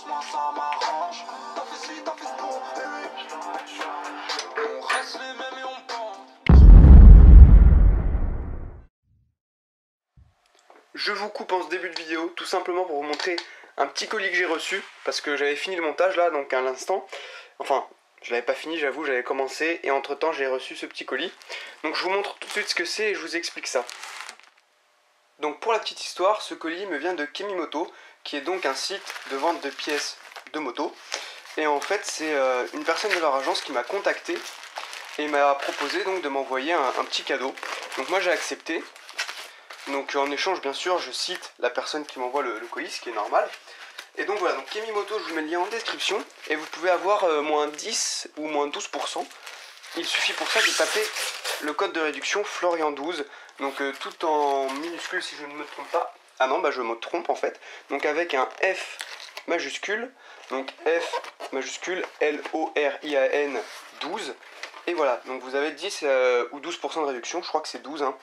moi ça m'arrange. T'as fait ci, t'as fait ce bon, on reste les mêmes et on bande. Je vous coupe en ce début de vidéo, tout simplement pour vous montrer un petit colis que j'ai reçu, parce que j'avais fini le montage là, donc à l'instant. Enfin, je l'avais pas fini, j'avoue, j'avais commencé, et entre temps j'ai reçu ce petit colis. Donc je vous montre tout de suite ce que c'est et je vous explique ça. Donc pour la petite histoire, ce colis me vient de Kemimoto, qui est donc un site de vente de pièces de moto. Et en fait, c'est une personne de leur agence qui m'a contacté et m'a proposé donc de m'envoyer un petit cadeau. Donc moi j'ai accepté. Donc en échange, bien sûr, je cite la personne qui m'envoie le colis, ce qui est normal. Et donc voilà, donc Kemimoto, je vous mets le lien en description. Et vous pouvez avoir moins 10 ou moins 12%. Il suffit pour ça de taper le code de réduction Florian12. Donc tout en minuscule si je ne me trompe pas. Ah non, bah je me trompe en fait. Donc avec un F majuscule. Donc F majuscule L-O-R-I-A-N 12. Et voilà, donc vous avez 10 ou 12% de réduction, je crois que c'est 12 hein.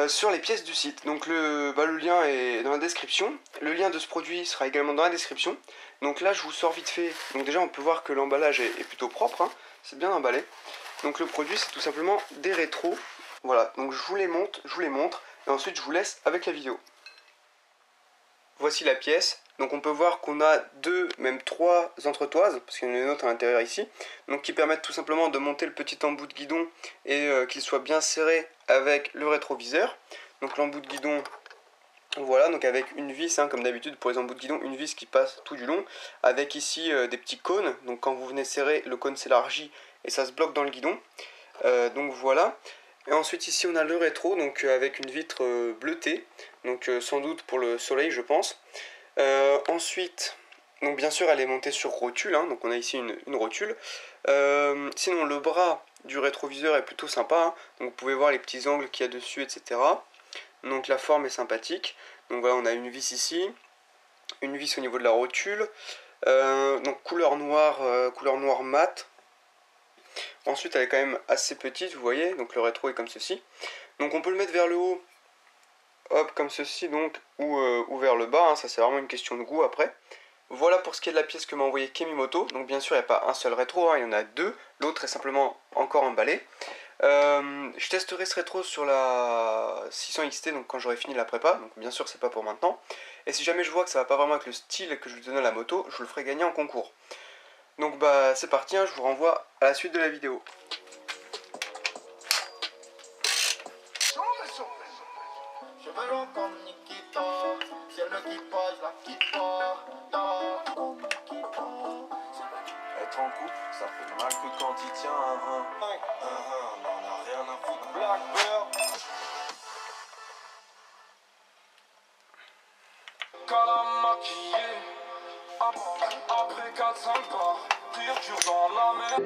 Sur les pièces du site. Donc le lien est dans la description. Le lien de ce produit sera également dans la description. Donc là je vous sors vite fait. Donc déjà on peut voir que l'emballage est plutôt propre hein. C'est bien emballé. Donc le produit c'est tout simplement des rétros. Voilà, donc je vous les montre et ensuite je vous laisse avec la vidéo. Voici la pièce. Donc on peut voir qu'on a 2, même 3 entretoises, parce qu'il y en a une autre à l'intérieur ici, donc qui permettent tout simplement de monter le petit embout de guidon et qu'il soit bien serré avec le rétroviseur. Donc l'embout de guidon, voilà, donc avec une vis, hein, comme d'habitude pour les embouts de guidon, une vis qui passe tout du long, avec ici des petits cônes, donc quand vous venez serrer, le cône s'élargit et ça se bloque dans le guidon. Donc voilà. Et ensuite ici on a le rétro, donc avec une vitre bleutée, donc sans doute pour le soleil je pense. Ensuite, donc bien sûr elle est montée sur rotule, hein, donc on a ici une rotule. Sinon le bras du rétroviseur est plutôt sympa, hein, donc vous pouvez voir les petits angles qu'il y a dessus, etc. Donc la forme est sympathique. Donc voilà, on a une vis ici, une vis au niveau de la rotule, donc couleur noire mat. Ensuite elle est quand même assez petite, vous voyez, donc le rétro est comme ceci. Donc on peut le mettre vers le haut, hop, comme ceci donc, ou vers le bas, hein, ça c'est vraiment une question de goût après. Voilà pour ce qui est de la pièce que m'a envoyé Kemimoto. Donc bien sûr il n'y a pas un seul rétro, hein, il y en a deux, l'autre est simplement encore emballé. Je testerai ce rétro sur la 600 XT, donc quand j'aurai fini la prépa, donc bien sûr c'est pas pour maintenant. Et si jamais je vois que ça va pas vraiment avec le style que je lui donnais à la moto, je le ferai gagner en concours. Donc bah c'est parti, hein, je vous renvoie à la suite de la vidéo. Je veux l'eau comme Nikita. Si elle me quitte pas, je la quitte pas. Être en couple, ça fait mal que quand il tient un rein. On en a rien à foutre. Blackbird. Quand la maquillée, après 4-5 bars, pire dur dans la mer.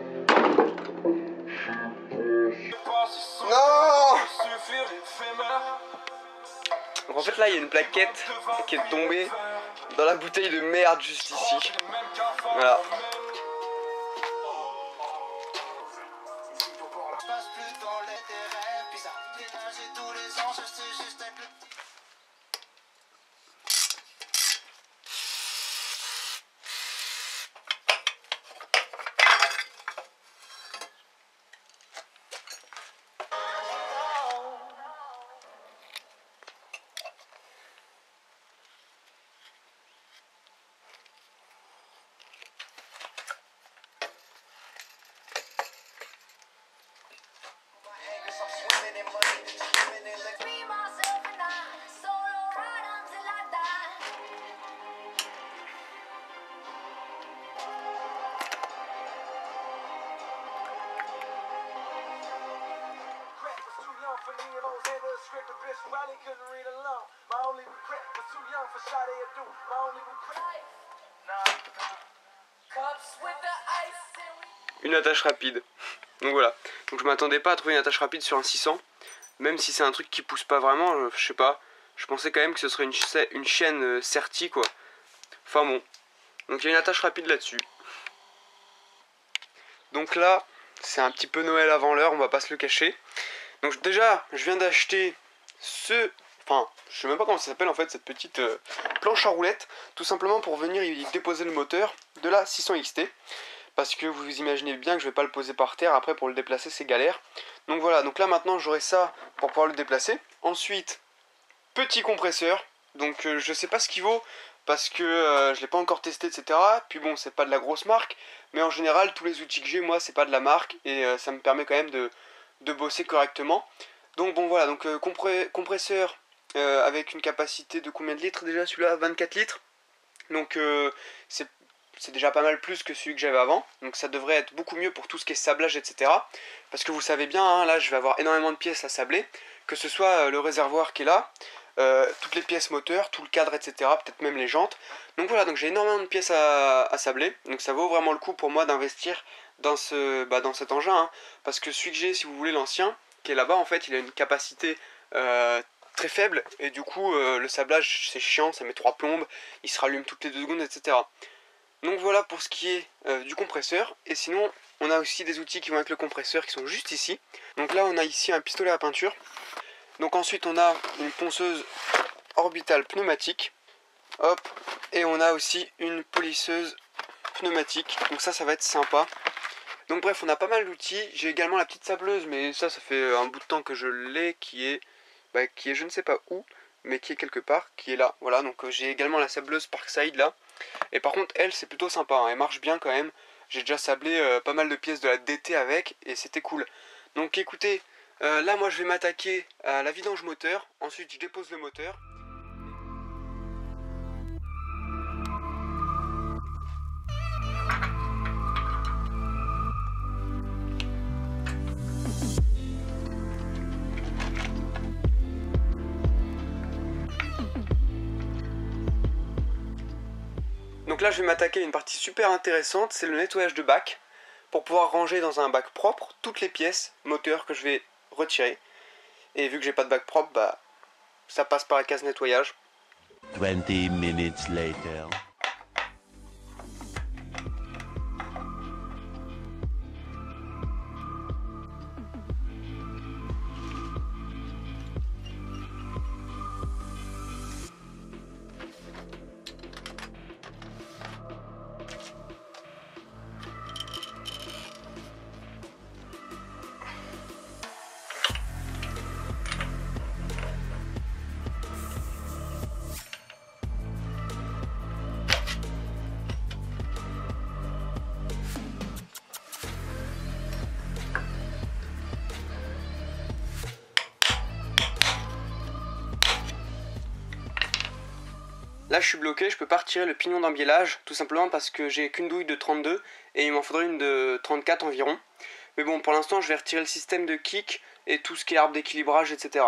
Non! Suffire éphémère. Donc en fait là il y a une plaquette qui est tombée dans la bouteille de merde juste ici. Voilà. Une attache rapide. Donc voilà. Donc je m'attendais pas à trouver une attache rapide sur un 600. Même si c'est un truc qui pousse pas vraiment, je sais pas. Je pensais quand même que ce serait une chaîne Certi quoi. Enfin bon. Donc il y a une attache rapide là-dessus. Donc là, c'est un petit peu Noël avant l'heure, on va pas se le cacher. Donc déjà, je viens d'acheter ce enfin je sais même pas comment ça s'appelle en fait, cette petite planche à roulettes, tout simplement pour venir y déposer le moteur de la 600 XT. Parce que vous imaginez bien que je vais pas le poser par terre, après pour le déplacer c'est galère. Donc voilà, donc là maintenant j'aurai ça pour pouvoir le déplacer. Ensuite, petit compresseur, donc je sais pas ce qu'il vaut, parce que je l'ai pas encore testé, etc. Puis bon, c'est pas de la grosse marque, mais en général tous les outils que j'ai, moi c'est pas de la marque, et ça me permet quand même de bosser correctement. Donc bon voilà, donc compresseur avec une capacité de combien de litres déjà celui-là? 24 litres. Donc c'est déjà pas mal plus que celui que j'avais avant, donc ça devrait être beaucoup mieux pour tout ce qui est sablage, etc. Parce que vous savez bien, hein, là je vais avoir énormément de pièces à sabler, que ce soit le réservoir qui est là, toutes les pièces moteurs, tout le cadre, etc. Peut-être même les jantes. Donc voilà, donc j'ai énormément de pièces à sabler, donc ça vaut vraiment le coup pour moi d'investir dans cet engin, hein. Parce que celui que j'ai, si vous voulez, l'ancien, qui est là-bas, en fait, il a une capacité très faible, et du coup le sablage c'est chiant, ça met 3 plombes, il se rallume toutes les 2 secondes, etc. Donc voilà pour ce qui est du compresseur. Et sinon on a aussi des outils qui vont avec le compresseur qui sont juste ici. Donc là on a ici un pistolet à peinture. Donc ensuite on a une ponceuse orbitale pneumatique. Hop. Et on a aussi une polisseuse pneumatique. Donc ça va être sympa. Donc bref, on a pas mal d'outils. J'ai également la petite sableuse, mais ça fait un bout de temps que je l'ai, qui est je ne sais pas où, mais qui est quelque part, qui est là. Voilà, donc j'ai également la sableuse Parkside là. Et par contre, elle, c'est plutôt sympa, hein, elle marche bien quand même. J'ai déjà sablé pas mal de pièces de la DT avec, et c'était cool. Donc écoutez, là moi je vais m'attaquer à la vidange moteur. Ensuite je dépose le moteur. Donc là je vais m'attaquer à une partie super intéressante, c'est le nettoyage de bac, pour pouvoir ranger dans un bac propre toutes les pièces moteurs que je vais retirer. Et vu que j'ai pas de bac propre, bah ça passe par la case nettoyage. 20 minutes later. Là je suis bloqué, je peux pas retirer le pignon d'embiellage, tout simplement parce que j'ai qu'une douille de 32 et il m'en faudrait une de 34 environ. Mais bon, pour l'instant je vais retirer le système de kick et tout ce qui est arbre d'équilibrage, etc.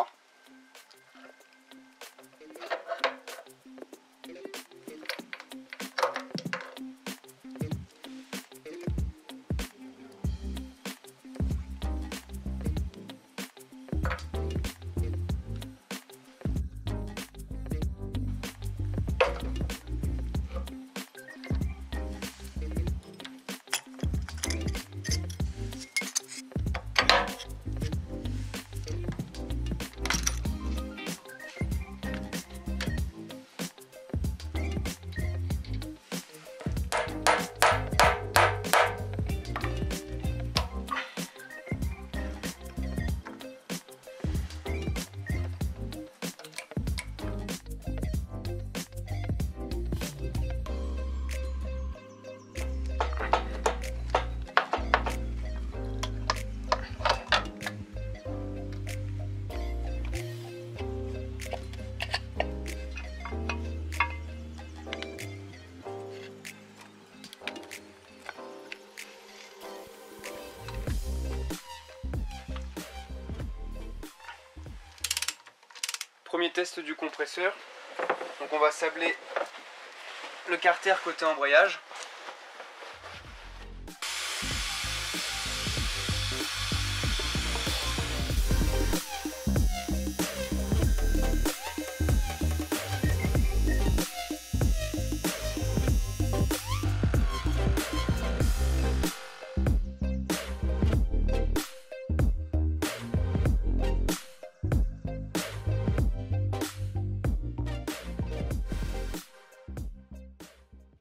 Premier test du compresseur. Donc on va sabler le carter côté embrayage.